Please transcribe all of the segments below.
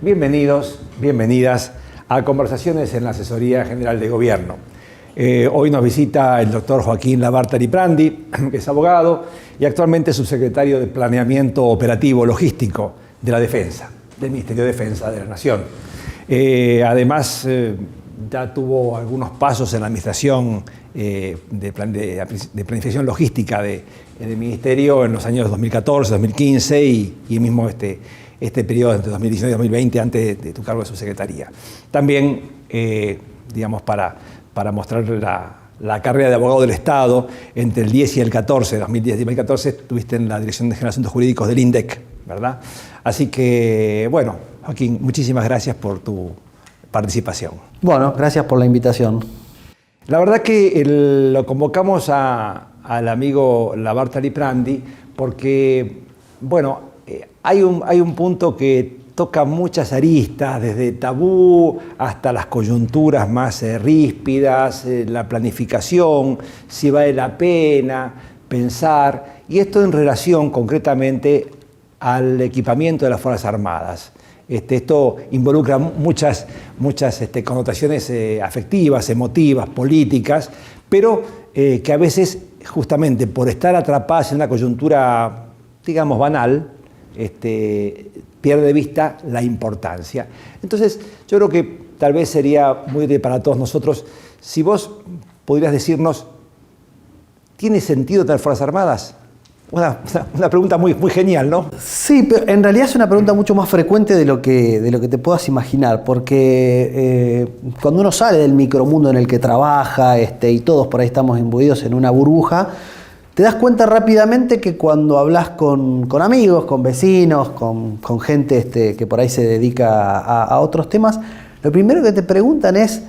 Bienvenidos, bienvenidas a Conversaciones en la Asesoría General de Gobierno. Hoy nos visita el doctor Joaquín Labarta Liprandi, que es abogado y actualmente subsecretario de Planeamiento Operativo Logístico de la Defensa, del Ministerio de Defensa de la Nación. Además, ya tuvo algunos pasos en la administración de planificación logística del Ministerio en los años 2014, 2015 y mismo este periodo entre 2019 y 2020 antes de tu cargo de subsecretaría. También, digamos, para mostrar la carrera de abogado del Estado, entre el 10 y el 14, 2010 y 2014, estuviste en la Dirección de Asuntos Jurídicos del INDEC, ¿verdad? Así que, bueno, Joaquín, muchísimas gracias por tu participación. Bueno, gracias por la invitación. La verdad que lo convocamos al amigo Labarta Liprandi porque, bueno, hay un punto que toca muchas aristas, desde tabú hasta las coyunturas más ríspidas, la planificación, si vale la pena pensar, y esto en relación concretamente al equipamiento de las Fuerzas Armadas. Esto involucra muchas connotaciones afectivas, emotivas, políticas, pero que a veces, justamente por estar atrapadas en una coyuntura, digamos, banal, pierde de vista la importancia. Entonces, yo creo que tal vez sería muy útil para todos nosotros si vos pudieras decirnos, ¿tiene sentido tener Fuerzas Armadas? Una pregunta muy genial, ¿no? Sí, pero en realidad es una pregunta mucho más frecuente de lo que te puedas imaginar, porque cuando uno sale del micromundo en el que trabaja, y todos por ahí estamos imbuidos en una burbuja, te das cuenta rápidamente que cuando hablas con amigos, con vecinos, con gente que por ahí se dedica a otros temas, lo primero que te preguntan es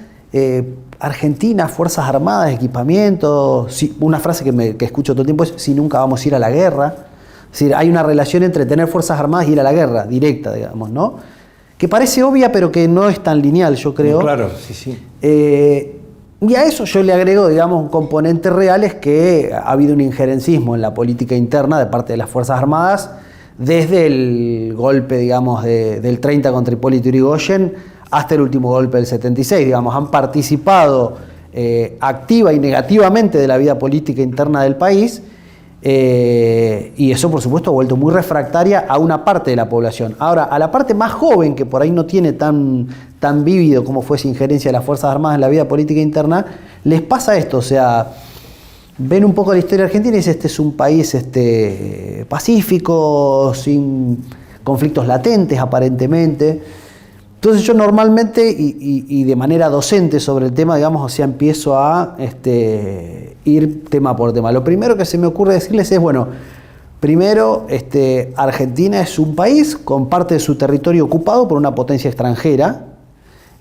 Argentina, Fuerzas Armadas, equipamiento. Una frase que escucho todo el tiempo es si nunca vamos a ir a la guerra. Es decir, hay una relación entre tener Fuerzas Armadas y ir a la guerra, directa, digamos, ¿no? Que parece obvia, pero que no es tan lineal, yo creo. Claro, sí. Y a eso yo le agrego, digamos, un componente real, es que ha habido un injerencismo en la política interna de parte de las Fuerzas Armadas desde el golpe, digamos, del 30 contra Hipólito Yrigoyen hasta el último golpe del 76, digamos, han participado activa y negativamente de la vida política interna del país, y eso, por supuesto, ha vuelto muy refractaria a una parte de la población. Ahora, a la parte más joven, que por ahí no tiene tan vívido como fue esa injerencia de las Fuerzas Armadas en la vida política interna, les pasa esto, o sea, ven un poco la historia argentina y dicen, este es un país pacífico, sin conflictos latentes aparentemente. Entonces yo normalmente, y de manera docente sobre el tema, digamos, o sea, empiezo a ir tema por tema. Lo primero que se me ocurre decirles es, bueno, primero, Argentina es un país con parte de su territorio ocupado por una potencia extranjera,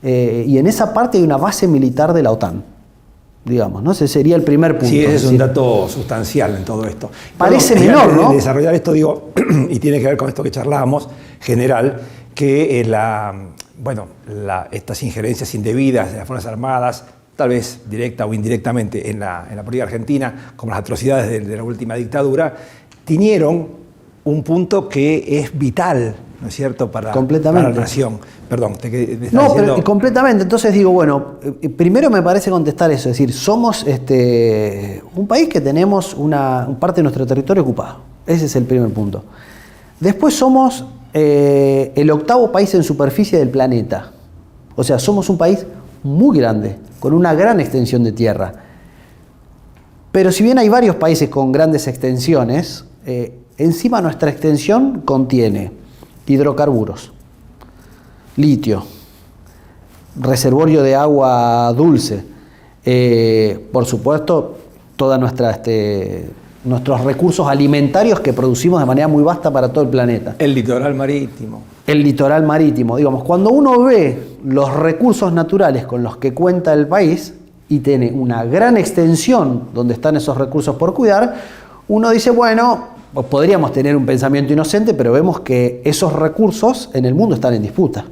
y en esa parte hay una base militar de la OTAN, digamos, ¿no? Ese sería el primer punto. Sí, ese es un dato sustancial en todo esto. Parece menor, ¿no? Desarrollar esto, digo, y tiene que ver con esto que charlábamos, general, que estas injerencias indebidas de las Fuerzas Armadas, tal vez directa o indirectamente en la política argentina, como las atrocidades de la última dictadura, tiñeron un punto que es vital, ¿no es cierto?, para la nación. Perdón, pero completamente. Entonces digo, bueno, primero me parece contestar eso, es decir, somos un país que tenemos una parte de nuestro territorio ocupado. Ese es el primer punto. Después somos el octavo país en superficie del planeta. O sea, somos un país muy grande, con una gran extensión de tierra. Pero si bien hay varios países con grandes extensiones, encima nuestra extensión contiene hidrocarburos, litio, reservorio de agua dulce, por supuesto, toda nuestros recursos alimentarios que producimos de manera muy vasta para todo el planeta. El litoral marítimo. El litoral marítimo. Digamos, cuando uno ve los recursos naturales con los que cuenta el país y tiene una gran extensión donde están esos recursos por cuidar, uno dice, bueno, podríamos tener un pensamiento inocente, pero vemos que esos recursos en el mundo están en disputa.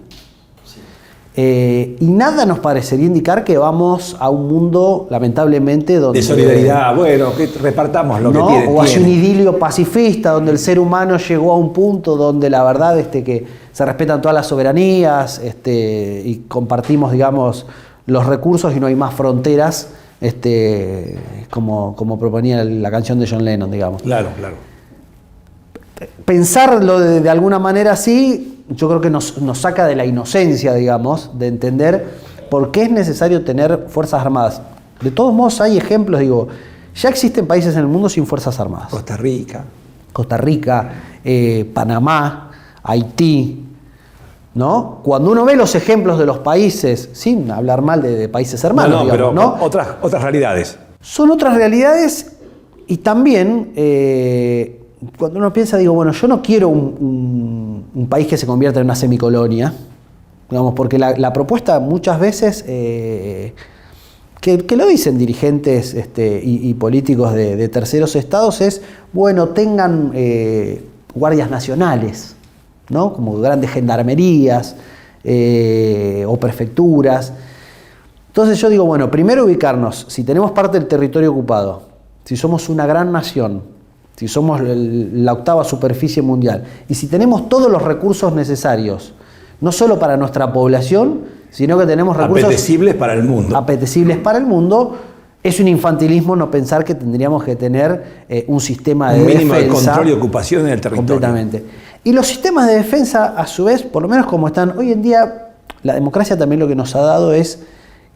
Y nada nos parecería indicar que vamos a un mundo, lamentablemente, donde... De solidaridad, bueno, que repartamos lo que tiene. O hacia un idilio pacifista, donde el ser humano llegó a un punto donde la verdad que se respetan todas las soberanías y compartimos, digamos, los recursos y no hay más fronteras, como proponía la canción de John Lennon, digamos. Claro, claro. Pensarlo de alguna manera así, yo creo que nos saca de la inocencia, digamos, de entender por qué es necesario tener fuerzas armadas. De todos modos, hay ejemplos, digo, ya existen países en el mundo sin fuerzas armadas. Costa Rica, Panamá, Haití, ¿no? Cuando uno ve los ejemplos de los países, sin hablar mal de países hermanos, digamos, pero ¿no? otras realidades. Son otras realidades y también cuando uno piensa, digo, bueno, yo no quiero un país que se convierta en una semicolonia, digamos, porque la propuesta muchas veces, que lo dicen dirigentes y políticos de terceros estados, es, bueno, tengan guardias nacionales, ¿no? Como grandes gendarmerías o prefecturas. Entonces yo digo, bueno, primero ubicarnos, si tenemos parte del territorio ocupado, si somos una gran nación, si somos la octava superficie mundial, y si tenemos todos los recursos necesarios, no solo para nuestra población, sino que tenemos recursos apetecibles para el mundo. Apetecibles para el mundo. Es un infantilismo no pensar que tendríamos que tener un sistema de defensa. Un mínimo de control y ocupación en el territorio. Completamente. Y los sistemas de defensa, a su vez, por lo menos como están hoy en día, la democracia también lo que nos ha dado es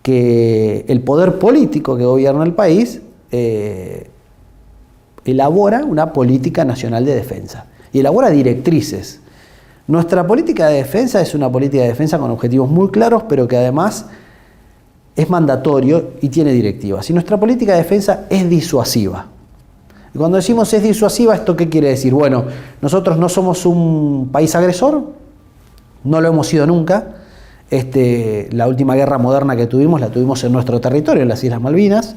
que el poder político que gobierna el país elabora una política nacional de defensa y elabora directrices. Nuestra política de defensa es una política de defensa con objetivos muy claros, pero que además es mandatorio y tiene directivas. Y nuestra política de defensa es disuasiva. Y cuando decimos es disuasiva, ¿esto qué quiere decir? Bueno, nosotros no somos un país agresor, no lo hemos sido nunca. La última guerra moderna que tuvimos, la tuvimos en nuestro territorio, en las Islas Malvinas.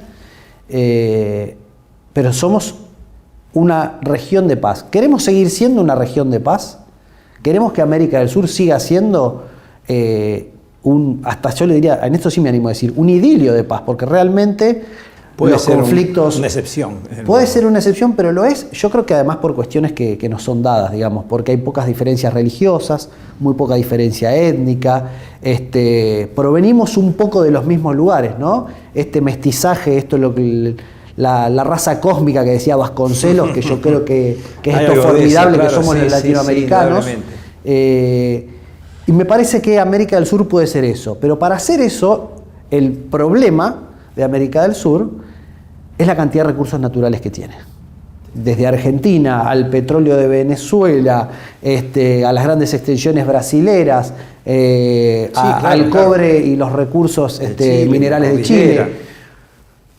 Pero somos una región de paz. ¿Queremos seguir siendo una región de paz? ¿Queremos que América del Sur siga siendo hasta yo le diría, en esto sí me animo a decir, un idilio de paz? Porque realmente puede los ser conflictos... una excepción. Puede ser una excepción, pero lo es, yo creo que además por cuestiones que nos son dadas, digamos, porque hay pocas diferencias religiosas, muy poca diferencia étnica, provenimos un poco de los mismos lugares, ¿no? Este mestizaje, esto es lo que... La raza cósmica que decía Vasconcelos, que yo creo que es esto formidable eso, claro, que somos los latinoamericanos. Y me parece que América del Sur puede ser eso. Pero para hacer eso, el problema de América del Sur es la cantidad de recursos naturales que tiene. Desde Argentina al petróleo de Venezuela, a las grandes extensiones brasileras, al cobre y los recursos Chile, minerales de Chile.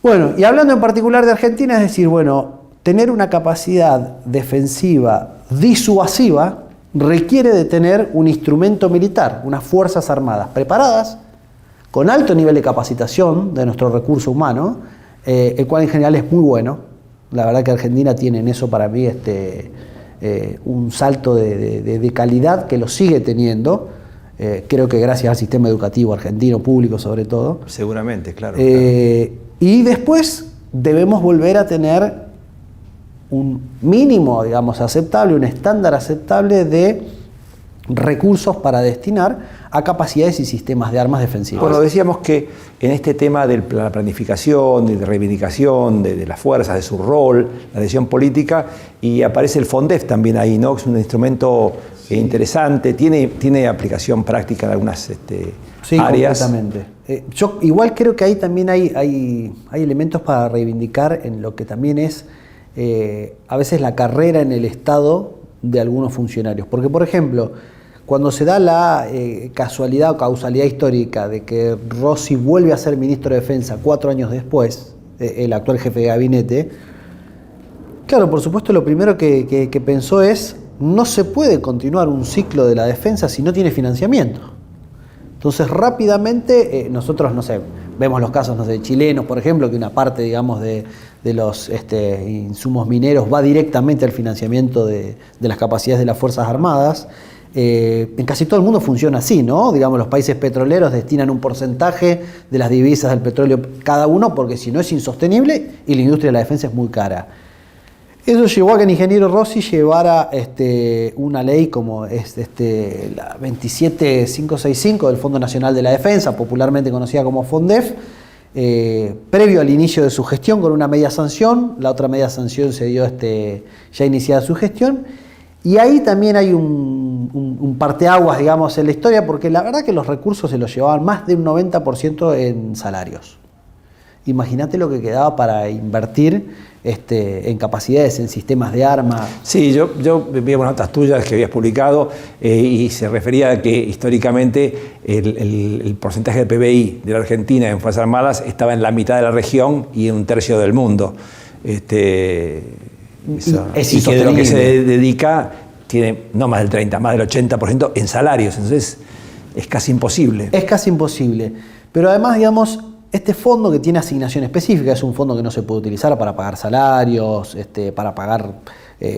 Bueno, y hablando en particular de Argentina, es decir, bueno, tener una capacidad defensiva disuasiva requiere de tener un instrumento militar, unas fuerzas armadas preparadas, con alto nivel de capacitación de nuestro recurso humano, el cual en general es muy bueno. La verdad que Argentina tiene en eso para mí un salto de calidad que lo sigue teniendo. Creo que gracias al sistema educativo argentino, público sobre todo. Seguramente, claro. Y después debemos volver a tener un mínimo, digamos, aceptable, un estándar aceptable de recursos para destinar a capacidades y sistemas de armas defensivas. Bueno, decíamos que en este tema de la planificación, de reivindicación de las fuerzas, de su rol, la decisión política, y aparece el FONDEF también ahí, ¿no? Es un instrumento interesante, tiene aplicación práctica en algunas áreas. Completamente. Yo igual creo que ahí también hay elementos para reivindicar en lo que también es a veces la carrera en el Estado de algunos funcionarios. Porque, por ejemplo, cuando se da la casualidad o causalidad histórica de que Rossi vuelve a ser ministro de Defensa 4 años después, el actual jefe de gabinete, claro, por supuesto lo primero que pensó es, no se puede continuar un ciclo de la defensa si no tiene financiamiento. Entonces rápidamente nosotros, no sé, vemos los casos, no sé, chilenos, por ejemplo, que una parte, digamos, de los insumos mineros va directamente al financiamiento de las capacidades de las Fuerzas Armadas. En casi todo el mundo funciona así, ¿no? Digamos, los países petroleros destinan un porcentaje de las divisas del petróleo cada uno, porque si no es insostenible y la industria de la defensa es muy cara. Eso llevó a que el ingeniero Rossi llevara una ley como es la 27565 del Fondo Nacional de la Defensa, popularmente conocida como FONDEF, previo al inicio de su gestión con una media sanción. La otra media sanción se dio ya iniciada su gestión, y ahí también hay un parteaguas, digamos, en la historia, porque la verdad que los recursos se los llevaban más de un 90% en salarios. Imagínate lo que quedaba para invertir en capacidades, en sistemas de armas. Sí, yo vi unas notas tuyas que habías publicado y se refería a que históricamente el porcentaje de PBI de la Argentina en Fuerzas Armadas estaba en la mitad de la región y en un tercio del mundo. Es y que de lo que se dedica tiene no más del 30, más del 80% en salarios. Entonces es casi imposible. Es casi imposible. Pero además, digamos, este fondo que tiene asignación específica es un fondo que no se puede utilizar para pagar salarios, para pagar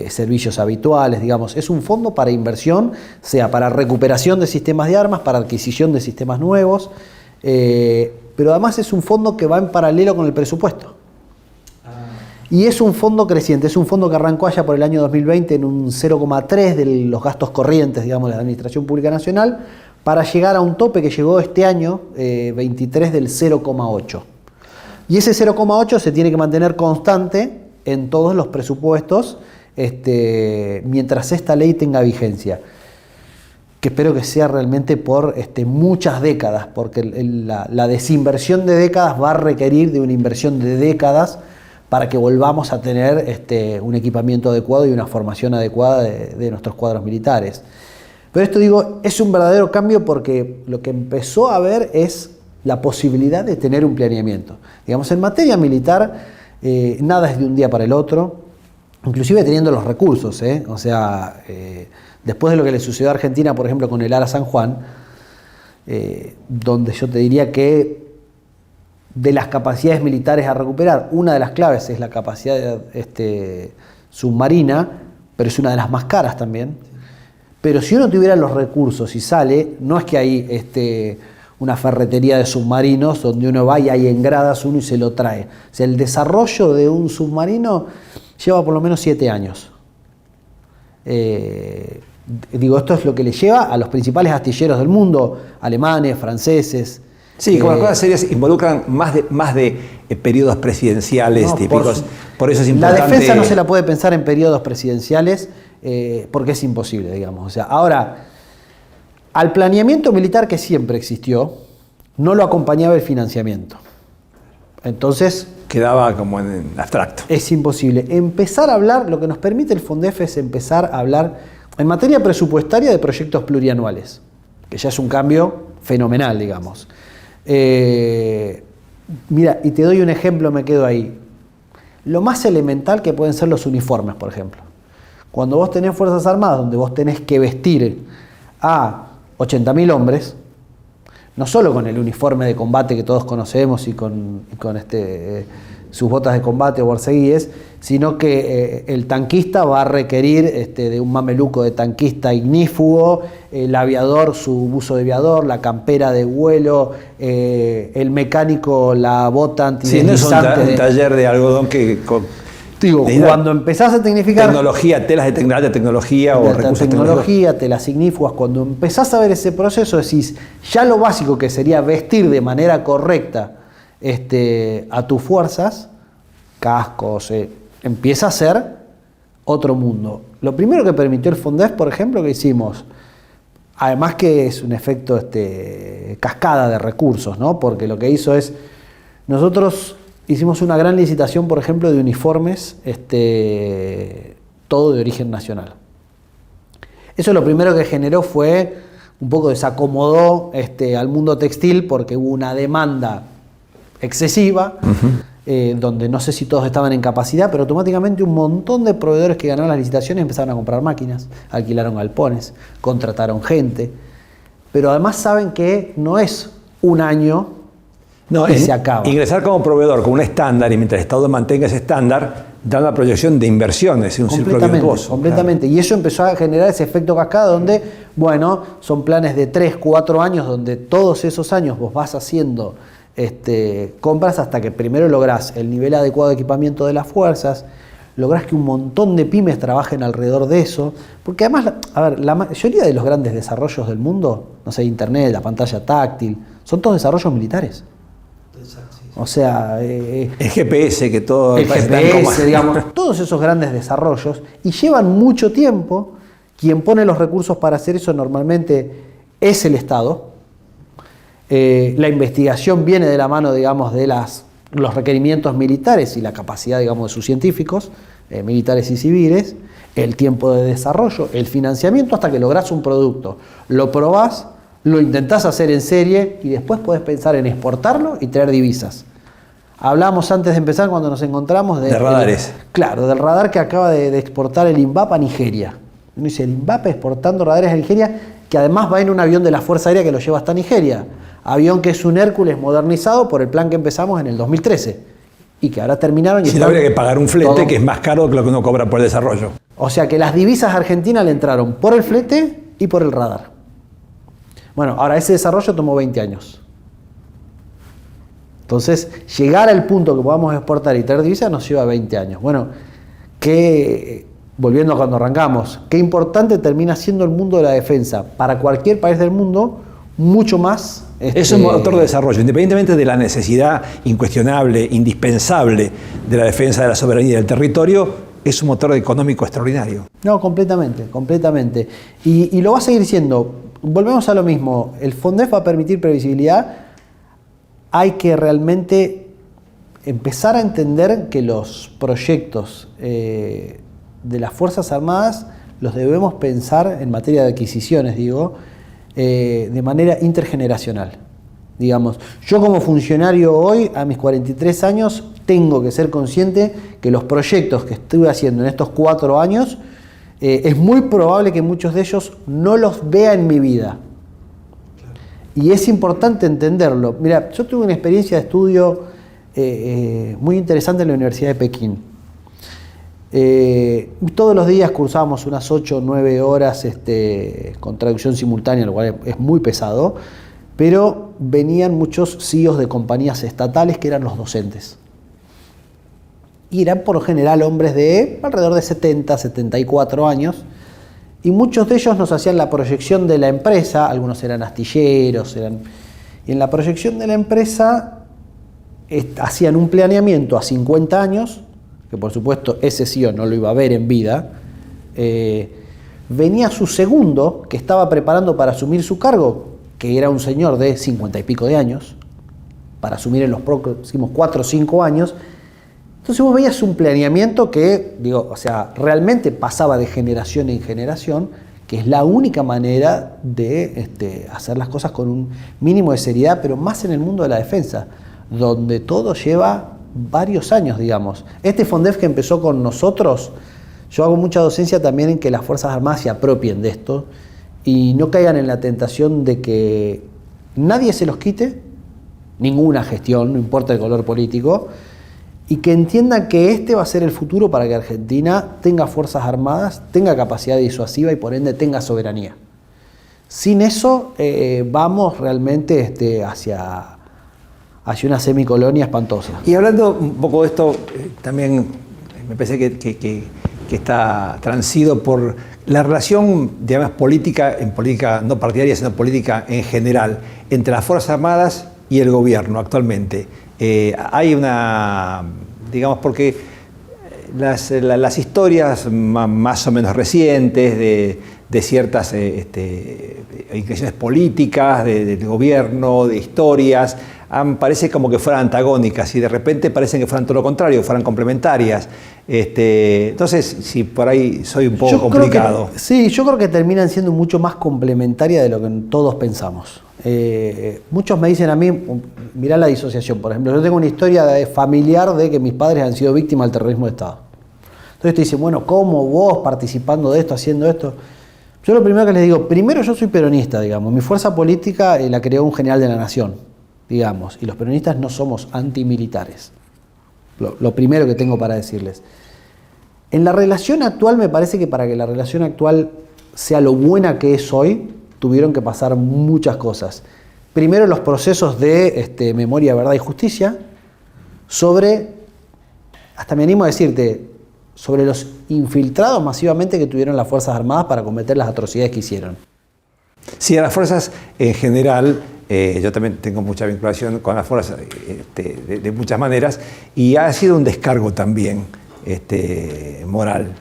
servicios habituales, digamos. Es un fondo para inversión, sea para recuperación de sistemas de armas, para adquisición de sistemas nuevos, pero además es un fondo que va en paralelo con el presupuesto. Y es un fondo creciente, es un fondo que arrancó allá por el año 2020 en un 0,3 de los gastos corrientes, digamos, de la Administración Pública Nacional, para llegar a un tope que llegó este año, 23, del 0,8. Y ese 0,8 se tiene que mantener constante en todos los presupuestos mientras esta ley tenga vigencia. Que espero que sea realmente por muchas décadas, porque la desinversión de décadas va a requerir de una inversión de décadas para que volvamos a tener un equipamiento adecuado y una formación adecuada de nuestros cuadros militares. Pero esto, digo, es un verdadero cambio porque lo que empezó a haber es la posibilidad de tener un planeamiento. Digamos, en materia militar, nada es de un día para el otro, inclusive teniendo los recursos, O sea, después de lo que le sucedió a Argentina, por ejemplo, con el ARA San Juan, donde yo te diría que de las capacidades militares a recuperar, una de las claves es la capacidad submarina, pero es una de las más caras también. Pero si uno tuviera los recursos y sale, no es que hay una ferretería de submarinos donde uno va y hay en gradas uno y se lo trae. O sea, el desarrollo de un submarino lleva por lo menos 7 años. Esto es lo que le lleva a los principales astilleros del mundo, alemanes, franceses. Sí, como las cosas serias involucran más de periodos presidenciales típicos. Por eso es importante. La defensa no se la puede pensar en periodos presidenciales porque es imposible, digamos. O sea, ahora, al planeamiento militar que siempre existió, no lo acompañaba el financiamiento. Entonces, quedaba como en abstracto. Es imposible. Empezar a hablar, lo que nos permite el FONDEF es empezar a hablar en materia presupuestaria de proyectos plurianuales, que ya es un cambio fenomenal, digamos. Mira, y te doy un ejemplo, me quedo ahí. Lo más elemental que pueden ser los uniformes, por ejemplo. Cuando vos tenés Fuerzas Armadas, donde vos tenés que vestir a 80.000 hombres, no solo con el uniforme de combate que todos conocemos y con sus botas de combate o borceguíes, sino que el tanquista va a requerir de un mameluco de tanquista ignífugo, el aviador su buzo de aviador, la campera de vuelo, el mecánico la bota antideslizante. Sí, no es un taller de algodón que... Digo, cuando empezás a tecnificar... Tecnología, telas de alta tecnología o recursos tecnología, telas ignífugas, cuando empezás a ver ese proceso decís, ya lo básico que sería vestir de manera correcta a tus fuerzas, cascos, empieza a ser otro mundo. Lo primero que permitió el FONDEF, por ejemplo, que hicimos, además que es un efecto cascada de recursos, ¿no? Porque lo que hizo es, nosotros hicimos una gran licitación, por ejemplo, de uniformes, todo de origen nacional. Eso lo primero que generó fue, un poco desacomodó al mundo textil porque hubo una demanda excesiva, donde no sé si todos estaban en capacidad, pero automáticamente un montón de proveedores que ganaron las licitaciones empezaron a comprar máquinas, alquilaron galpones, contrataron gente, pero además saben que no es un año y se acaba. Ingresar como proveedor con un estándar y mientras el Estado mantenga ese estándar, da una proyección de inversiones, un círculo virtuoso. Completamente, claro. Y eso empezó a generar ese efecto cascada donde, bueno, son planes de 3, 4 años donde todos esos años vos vas haciendo compras hasta que primero lográs el nivel adecuado de equipamiento de las fuerzas, lográs que un montón de pymes trabajen alrededor de eso, porque además, a ver, la mayoría de los grandes desarrollos del mundo, no sé, internet, la pantalla táctil, son todos desarrollos militares. O sea, el GPS, que todo el GPS, digamos, todos esos grandes desarrollos, y llevan mucho tiempo. Quien pone los recursos para hacer eso normalmente es el Estado. La investigación viene de la mano, digamos, de los requerimientos militares y la capacidad, digamos, de sus científicos, militares y civiles, el tiempo de desarrollo, el financiamiento, hasta que lográs un producto. Lo probás, lo intentás hacer en serie y después podés pensar en exportarlo y traer divisas. Hablábamos antes de empezar, cuando nos encontramos, de radares. Claro, del radar que acaba de exportar el INVAP a Nigeria. Uno dice, el INVAP exportando radares a Nigeria, que además va en un avión de la Fuerza Aérea que lo lleva hasta Nigeria. Avión que es un Hércules modernizado por el plan que empezamos en el 2013. Y que ahora terminaron. Y si no habría que pagar un flete que es más caro que lo que uno cobra por el desarrollo. O sea que las divisas argentinas le entraron por el flete y por el radar. Bueno, ahora ese desarrollo tomó 20 años. Entonces, llegar al punto que podamos exportar y traer divisas nos lleva 20 años. Bueno, volviendo a cuando arrancamos, qué importante termina siendo el mundo de la defensa para cualquier país del mundo, mucho más. Es un motor de desarrollo, independientemente de la necesidad incuestionable, indispensable de la defensa de la soberanía del territorio, es un motor económico extraordinario. No, completamente, completamente. Y lo va a seguir siendo. Volvemos a lo mismo, el FONDEF va a permitir previsibilidad. Hay que realmente empezar a entender que los proyectos de las Fuerzas Armadas los debemos pensar en materia de adquisiciones, de manera intergeneracional. Digamos, yo como funcionario hoy, a mis 43 años, tengo que ser consciente que los proyectos que estuve haciendo en estos 4 años, es muy probable que muchos de ellos no los vea en mi vida. Y es importante entenderlo. Mira, yo tuve una experiencia de estudio muy interesante en la Universidad de Pekín. Todos los días cursábamos unas 8 o 9 horas con traducción simultánea, lo cual es muy pesado, pero venían muchos CEOs de compañías estatales que eran los docentes. Y eran por lo general hombres de alrededor de 70, 74 años, y muchos de ellos nos hacían la proyección de la empresa, algunos eran astilleros, y en la proyección de la empresa hacían un planeamiento a 50 años, que por supuesto ese CEO no lo iba a ver en vida. Venía su segundo, que estaba preparando para asumir su cargo, que era un señor de 50 y pico de años, para asumir en los próximos 4 o 5 años. Entonces vos veías un planeamiento que, realmente pasaba de generación en generación, que es la única manera de hacer las cosas con un mínimo de seriedad, pero más en el mundo de la defensa, donde todo lleva varios años, digamos. Este FONDEF que empezó con nosotros, yo hago mucha docencia también en que las Fuerzas Armadas se apropien de esto y no caigan en la tentación de que nadie se los quite, ninguna gestión, no importa el color político, y que entiendan que este va a ser el futuro para que Argentina tenga Fuerzas Armadas, tenga capacidad disuasiva y por ende tenga soberanía. Sin eso vamos realmente hacia una semicolonia espantosa. Y hablando un poco de esto, también me parece que está transido por la relación, digamos, política, en política no partidaria, sino política en general, entre las Fuerzas Armadas y el gobierno actualmente. Hay una, digamos, porque las historias más o menos recientes de ciertas inclinaciones políticas, del gobierno, de historias, parece como que fueran antagónicas y de repente parecen que fueran todo lo contrario, fueran complementarias. Entonces, si por ahí soy un poco complicado. Yo creo que terminan siendo mucho más complementarias de lo que todos pensamos. Muchos me dicen a mí, mirá la disociación, por ejemplo, yo tengo una historia familiar de que mis padres han sido víctimas del terrorismo de Estado. Entonces te dicen, bueno, ¿cómo vos participando de esto, haciendo esto? Yo lo primero que les digo, primero yo soy peronista, digamos, mi fuerza política la creó un general de la nación, digamos, y los peronistas no somos antimilitares. Lo primero que tengo para decirles. En la relación actual me parece que para que la relación actual sea lo buena que es hoy, tuvieron que pasar muchas cosas. Primero los procesos de memoria, verdad y justicia, sobre, hasta me animo a decirte, sobre los infiltrados masivamente que tuvieron las Fuerzas Armadas para cometer las atrocidades que hicieron. Sí, a las fuerzas en general, yo también tengo mucha vinculación con las fuerzas de muchas maneras, y ha sido un descargo también moral.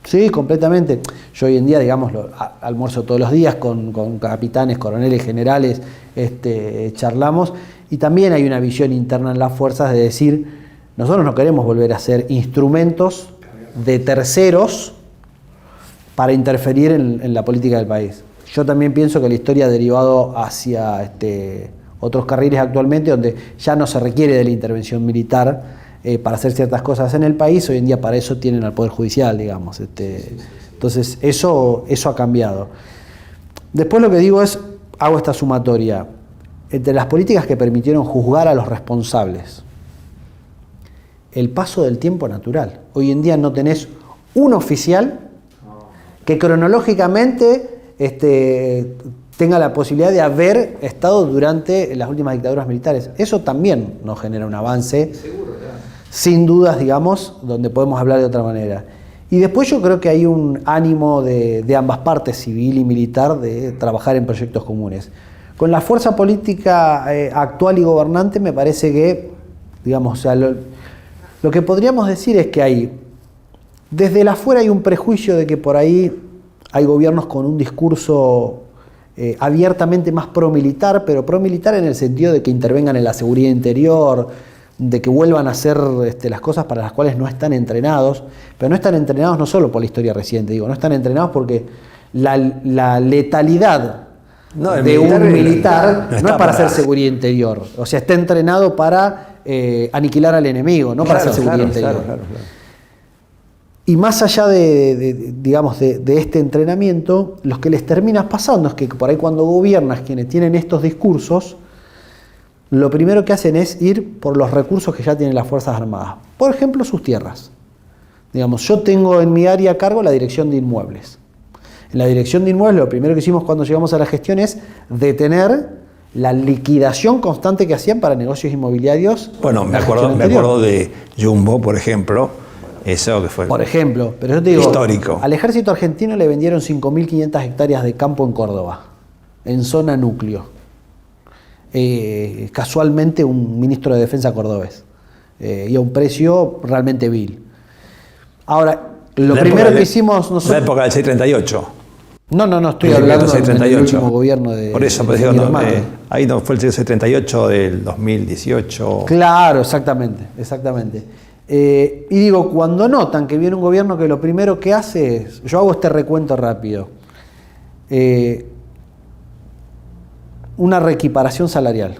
Sí, completamente. Yo hoy en día, digamos, almuerzo todos los días con capitanes, coroneles, generales, charlamos, y también hay una visión interna en las fuerzas de decir, nosotros no queremos volver a ser instrumentos de terceros para interferir en la política del país. Yo también pienso que la historia ha derivado hacia otros carriles actualmente donde ya no se requiere de la intervención militar para hacer ciertas cosas en el país. Hoy en día para eso tienen al Poder Judicial, digamos. Entonces eso ha cambiado. Después lo que digo es, hago esta sumatoria. Entre las políticas que permitieron juzgar a los responsables, el paso del tiempo natural. Hoy en día no tenés un oficial que cronológicamente tenga la posibilidad de haber estado durante las últimas dictaduras militares. Eso también nos genera un avance, sin dudas, digamos, donde podemos hablar de otra manera. Y después yo creo que hay un ánimo de ambas partes, civil y militar, de trabajar en proyectos comunes. Con la fuerza política actual y gobernante me parece que, digamos, o sea, lo que podríamos decir es que desde el afuera hay un prejuicio de que por ahí hay gobiernos con un discurso abiertamente más pro-militar, pero pro-militar en el sentido de que intervengan en la seguridad interior, de que vuelvan a hacer las cosas para las cuales no están entrenados, pero no están entrenados no solo por la historia reciente, no están entrenados porque la letalidad de un militar no es para hacer seguridad interior, o sea, está entrenado para aniquilar al enemigo, no para hacer seguridad interior. Claro. Y más allá de este entrenamiento, lo que les termina pasando es que por ahí cuando gobiernas, quienes tienen estos discursos, lo primero que hacen es ir por los recursos que ya tienen las Fuerzas Armadas. Por ejemplo, sus tierras. Digamos, yo tengo en mi área a cargo la dirección de inmuebles. En la dirección de inmuebles, lo primero que hicimos cuando llegamos a la gestión es detener la liquidación constante que hacían para negocios inmobiliarios. Bueno, me acuerdo de Jumbo, por ejemplo. Eso que fue, por ejemplo, pero yo te digo, histórico. Al ejército argentino le vendieron 5.500 hectáreas de campo en Córdoba, en zona núcleo. Casualmente un ministro de defensa cordobés, y a un precio realmente vil. Ahora, lo primero que hicimos nosotros... La época del 638. No, estoy hablando del último gobierno de... Por eso, ahí no fue el 638 del 2018. Claro, exactamente. Y digo, cuando notan que viene un gobierno que lo primero que hace es, yo hago este recuento rápido, una reequiparación salarial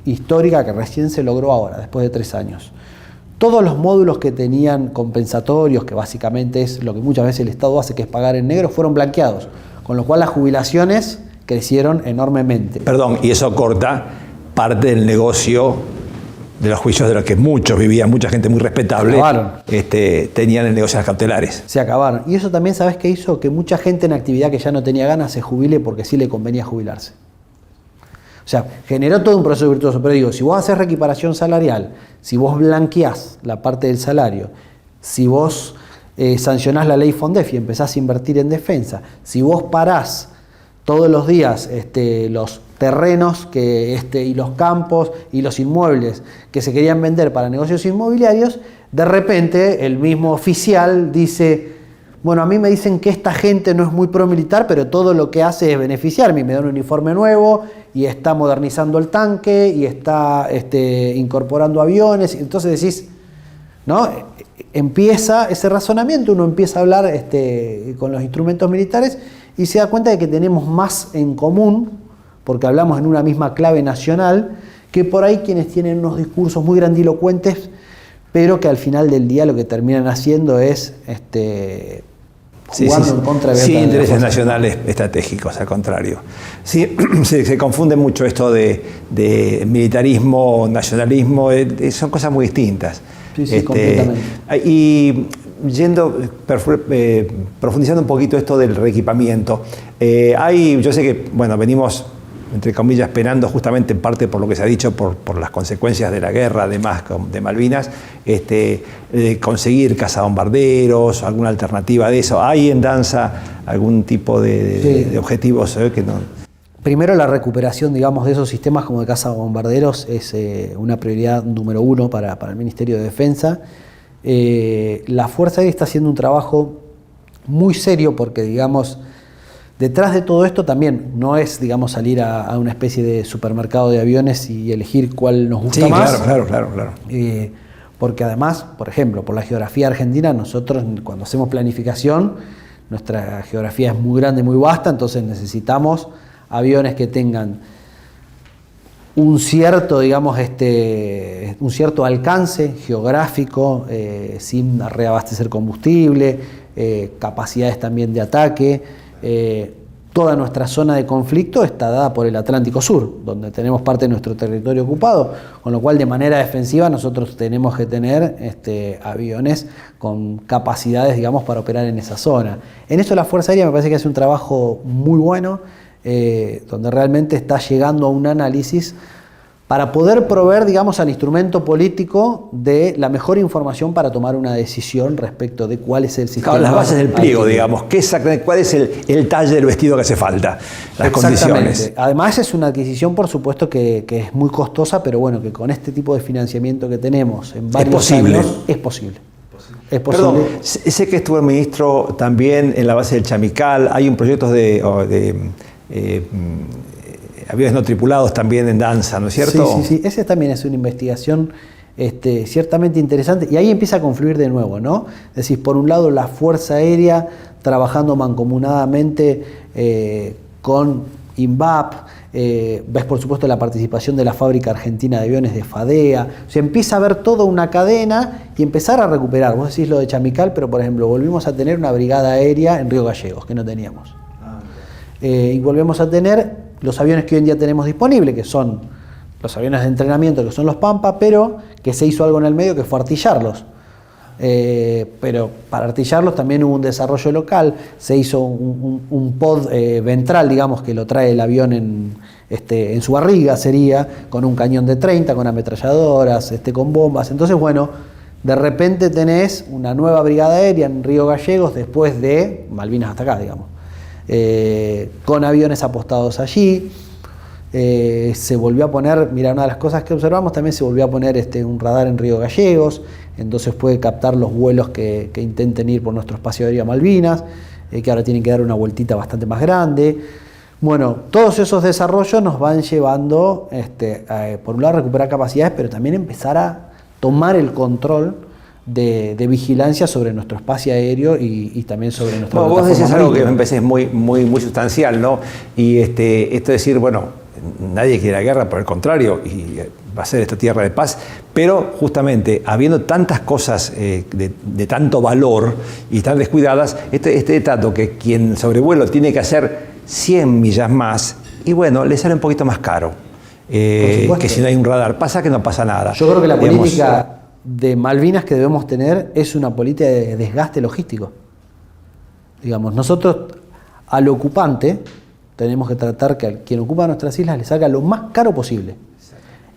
histórica que recién se logró ahora, después de 3 años. Todos los módulos que tenían compensatorios, que básicamente es lo que muchas veces el Estado hace, que es pagar en negro, fueron blanqueados, con lo cual las jubilaciones crecieron enormemente. Perdón, y eso corta parte del negocio de los juicios de los que muchos vivían, mucha gente muy respetable, tenían el negocio de las cautelares. Se acabaron. Y eso también, ¿sabes qué hizo? Que mucha gente en actividad que ya no tenía ganas se jubile porque sí le convenía jubilarse. O sea, generó todo un proceso virtuoso. Pero digo, si vos haces reequiparación salarial, si vos blanqueás la parte del salario, si vos sancionás la ley FONDEF y empezás a invertir en defensa, si vos parás todos los días los terrenos y los campos y los inmuebles que se querían vender para negocios inmobiliarios, de repente el mismo oficial dice, bueno, a mí me dicen que esta gente no es muy pro-militar, pero todo lo que hace es beneficiarme, y me da un uniforme nuevo y está modernizando el tanque y está incorporando aviones. Entonces decís, ¿no? Empieza ese razonamiento, uno empieza a hablar con los instrumentos militares y se da cuenta de que tenemos más en común, porque hablamos en una misma clave nacional, que por ahí quienes tienen unos discursos muy grandilocuentes, pero que al final del día lo que terminan haciendo es jugando en contra de intereses nacionales estratégicos, al contrario. Sí, se confunde mucho esto de militarismo, nacionalismo, son cosas muy distintas. Sí, completamente. Y profundizando un poquito esto del reequipamiento, yo sé que, bueno, venimos entre comillas, penando justamente en parte por lo que se ha dicho, por las consecuencias de la guerra, además, de Malvinas, conseguir cazabombarderos, alguna alternativa de eso. ¿Hay en Danza algún tipo de objetivos que no? Primero, la recuperación, digamos, de esos sistemas como de cazabombarderos es una prioridad número 1 para el Ministerio de Defensa. La Fuerza Aérea está haciendo un trabajo muy serio porque, digamos, detrás de todo esto también no es, digamos, salir a una especie de supermercado de aviones y elegir cuál nos gusta más. Claro. Porque además, por ejemplo, por la geografía argentina, nosotros cuando hacemos planificación, nuestra geografía es muy grande, muy vasta, entonces necesitamos aviones que tengan un cierto, digamos, un cierto alcance geográfico, sin reabastecer combustible, capacidades también de ataque. Toda nuestra zona de conflicto está dada por el Atlántico Sur, donde tenemos parte de nuestro territorio ocupado, con lo cual de manera defensiva nosotros tenemos que tener aviones con capacidades, digamos, para operar en esa zona. En eso la Fuerza Aérea me parece que hace un trabajo muy bueno, donde realmente está llegando a un análisis para poder proveer, digamos, al instrumento político de la mejor información para tomar una decisión respecto de cuál es el sistema. Claro, las bases del pliego, digamos, ¿cuál es el talle del vestido que hace falta? Las condiciones. Además es una adquisición, por supuesto, que es muy costosa, pero bueno, que con este tipo de financiamiento que tenemos en varios años, es posible. Es posible. Perdón, sé que estuvo el ministro también en la base del Chamical, hay un proyecto de aviones no tripulados también en Danza, ¿no es cierto? Sí. Esa también es una investigación ciertamente interesante y ahí empieza a confluir de nuevo, ¿no? Es decir, por un lado la Fuerza Aérea trabajando mancomunadamente con INVAP, ves por supuesto la participación de la Fábrica Argentina de Aviones de FADEA, o sea, empieza a haber toda una cadena y empezar a recuperar. Vos decís lo de Chamical, pero por ejemplo volvimos a tener una brigada aérea en Río Gallegos, que no teníamos. Y volvemos a tener los aviones que hoy en día tenemos disponibles, que son los aviones de entrenamiento, que son los Pampa, pero que se hizo algo en el medio que fue artillarlos. Pero para artillarlos también hubo un desarrollo local, se hizo un pod ventral, digamos, que lo trae el avión en su barriga, sería, con un cañón de 30, con ametralladoras, con bombas. Entonces, bueno, de repente tenés una nueva brigada aérea en Río Gallegos después de Malvinas hasta acá, digamos. Con aviones apostados allí, se volvió a poner, mira, una de las cosas que observamos también se volvió a poner un radar en Río Gallegos, entonces puede captar los vuelos que intenten ir por nuestro espacio aéreo a Malvinas, que ahora tienen que dar una vueltita bastante más grande. Bueno, todos esos desarrollos nos van llevando, por un lado a recuperar capacidades, pero también empezar a tomar el control de vigilancia sobre nuestro espacio aéreo y también sobre nuestra plataforma. Vos decís algo que me parece muy sustancial, ¿no? Y esto es decir, bueno, nadie quiere la guerra, por el contrario, y va a ser esta tierra de paz, pero justamente habiendo tantas cosas de tanto valor y tan descuidadas, este dato que quien sobrevuelo tiene que hacer 100 millas más, y bueno, le sale un poquito más caro que si no hay un radar. Pasa que no pasa nada. Yo creo que la política de Malvinas que debemos tener es una política de desgaste logístico. Digamos, nosotros al ocupante tenemos que tratar que a quien ocupa nuestras islas le salga lo más caro posible.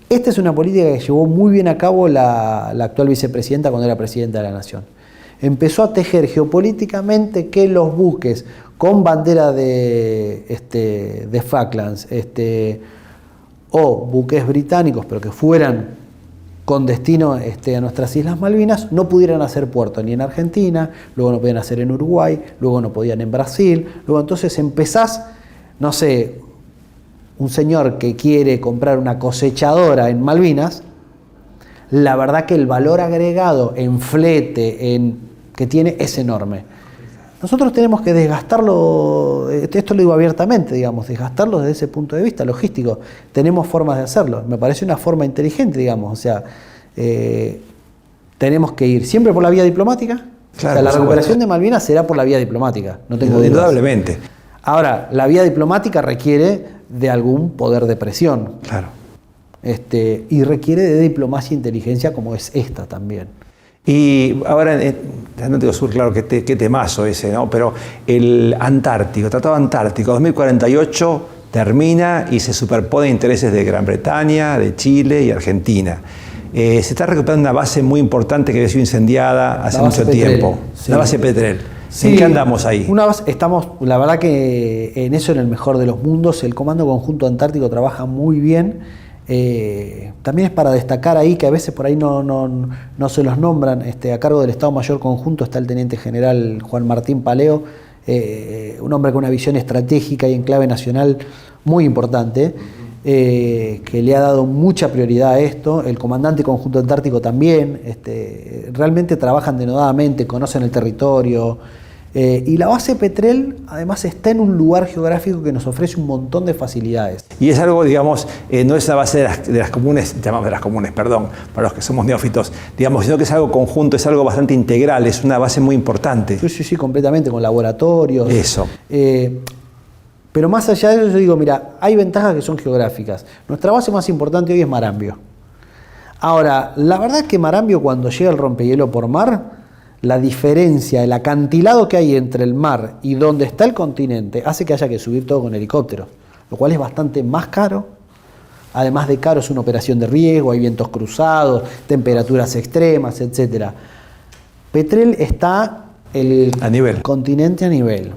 Esta es una política que llevó muy bien a cabo la actual vicepresidenta cuando era presidenta de la Nación. Empezó a tejer geopolíticamente que los buques con bandera de Falklands o buques británicos, pero que fueran con destino a nuestras Islas Malvinas, no pudieran hacer puerto ni en Argentina, luego no podían hacer en Uruguay, luego no podían en Brasil, luego entonces empezás, no sé, un señor que quiere comprar una cosechadora en Malvinas, la verdad que el valor agregado en flete que tiene es enorme. Nosotros tenemos que desgastarlo, esto lo digo abiertamente, digamos, desgastarlo desde ese punto de vista logístico. Tenemos formas de hacerlo, me parece una forma inteligente, digamos, o sea, tenemos que ir siempre por la vía diplomática. Claro, o sea, la recuperación de Malvinas será por la vía diplomática, no tengo dudas. Indudablemente. Ahora, la vía diplomática requiere de algún poder de presión. Claro. Y requiere de diplomacia e inteligencia como es esta también. Y ahora, en Atlántico Sur, claro, qué temazo ese, ¿no? Pero el Antártico, Tratado Antártico 2048, termina y se superponen intereses de Gran Bretaña, de Chile y Argentina. Se está recuperando una base muy importante que había sido incendiada hace mucho tiempo, sí. La base Petrel. Sí, ¿En qué andamos ahí? Estamos, la verdad que en eso, en el mejor de los mundos. El Comando Conjunto Antártico trabaja muy bien. También es para destacar ahí que a veces por ahí no se los nombran. A cargo del Estado Mayor Conjunto está el Teniente General Juan Martín Paleo, un hombre con una visión estratégica y en clave nacional muy importante, que le ha dado mucha prioridad a esto. El Comandante Conjunto Antártico también. Realmente trabajan denodadamente, conocen el territorio. Y la base Petrel además está en un lugar geográfico que nos ofrece un montón de facilidades. Y es algo, digamos, no es la base de las comunes, llamamos de las comunes, perdón, para los que somos neófitos, digamos, sino que es algo conjunto, es algo bastante integral, es una base muy importante. Sí, completamente, con laboratorios. Eso. Pero más allá de eso, yo digo, mira, hay ventajas que son geográficas. Nuestra base más importante hoy es Marambio. Ahora, la verdad es que Marambio, cuando llega el rompehielo por mar, la diferencia, el acantilado que hay entre el mar y donde está el continente hace que haya que subir todo con helicópteros, lo cual es bastante más caro. Además de caro, es una operación de riesgo, hay vientos cruzados, temperaturas extremas, etc. Petrel está el continente a nivel.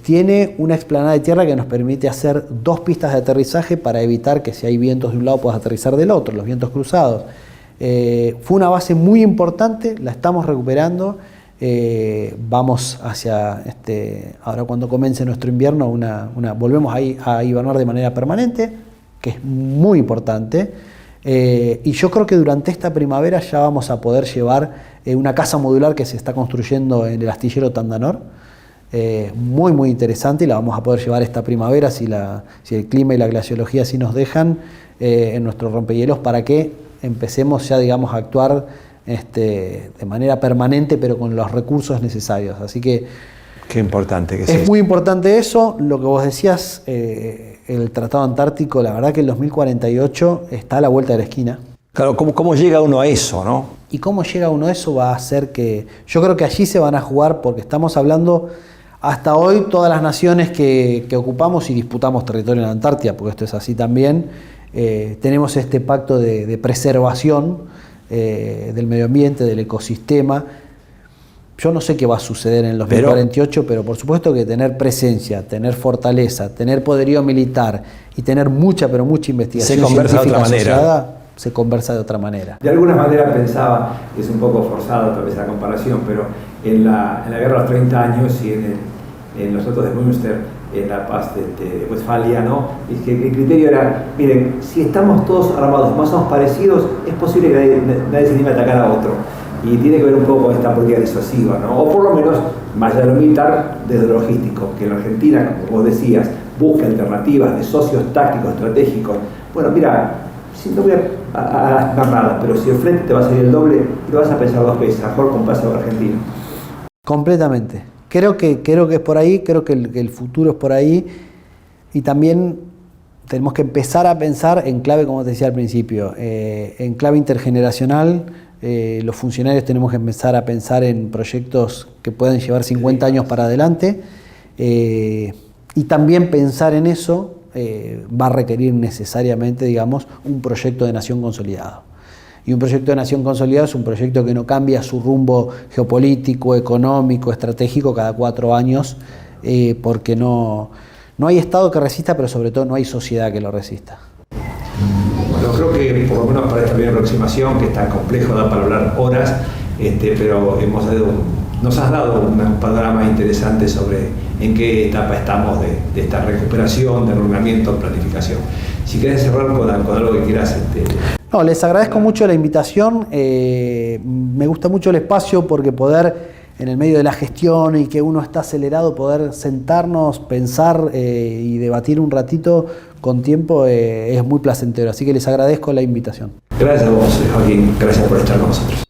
Tiene una explanada de tierra que nos permite hacer 2 pistas de aterrizaje para evitar que si hay vientos de un lado puedas aterrizar del otro, los vientos cruzados. Fue una base muy importante, la estamos recuperando. Vamos hacia, ahora cuando comience nuestro invierno, volvemos a hibernar de manera permanente, que es muy importante. Y yo creo que durante esta primavera ya vamos a poder llevar una casa modular que se está construyendo en el astillero Tandanor, muy interesante, y la vamos a poder llevar esta primavera si el clima y la glaciología así nos dejan, en nuestros rompehielos, para que empecemos ya, digamos, a actuar de manera permanente, pero con los recursos necesarios. Así que qué importante que es muy importante eso. Lo que vos decías, el Tratado Antártico, la verdad que el 2048 está a la vuelta de la esquina. Claro, ¿cómo llega uno a eso, no? Y cómo llega uno a eso va a hacer que... Yo creo que allí se van a jugar, porque estamos hablando... Hasta hoy todas las naciones que ocupamos y disputamos territorio en la Antártida, porque esto es así también, tenemos este pacto de preservación del medio ambiente, del ecosistema. Yo no sé qué va a suceder en el 2048, pero por supuesto que tener presencia, tener fortaleza, tener poderío militar y tener mucha investigación científica asociada, se conversa de otra manera. De alguna manera pensaba, es un poco forzada tal vez la comparación, pero en la guerra de los 30 años y en los tratos de Münster, en la paz de Westfalia, ¿no? Es que el criterio era, miren, si estamos todos armados, más o menos parecidos, es posible que nadie se anime a atacar a otro. Y tiene que ver un poco con esta política disuasiva, ¿no? O por lo menos, más allá de lo militar, desde lo logístico, que en Argentina, como vos decías, busca alternativas de socios tácticos, estratégicos. Bueno, mira, no voy a dar nada, pero si el frente te va a salir el doble, te vas a pensar 2 veces, mejor comprarse a los argentinos. Completamente. Creo que es por ahí, creo que el futuro es por ahí, y también tenemos que empezar a pensar en clave, como te decía al principio, en clave intergeneracional. Los funcionarios tenemos que empezar a pensar en proyectos que pueden llevar 50 años para adelante, y también pensar en eso va a requerir necesariamente, digamos, un proyecto de nación consolidado. Y un proyecto de nación consolidado es un proyecto que no cambia su rumbo geopolítico, económico, estratégico cada 4 años, porque no hay Estado que resista, pero sobre todo no hay sociedad que lo resista. Bueno, creo que por lo menos para esta primera aproximación, que está complejo, da para hablar horas, pero nos has dado un panorama interesante sobre en qué etapa estamos de esta recuperación, de reordenamiento, planificación. Si querés cerrar con algo que quieras... No, les agradezco mucho la invitación. Me gusta mucho el espacio, porque poder, en el medio de la gestión y que uno está acelerado, poder sentarnos, pensar y debatir un ratito con tiempo es muy placentero. Así que les agradezco la invitación. Gracias a vos, Joaquín. Gracias por estar con nosotros.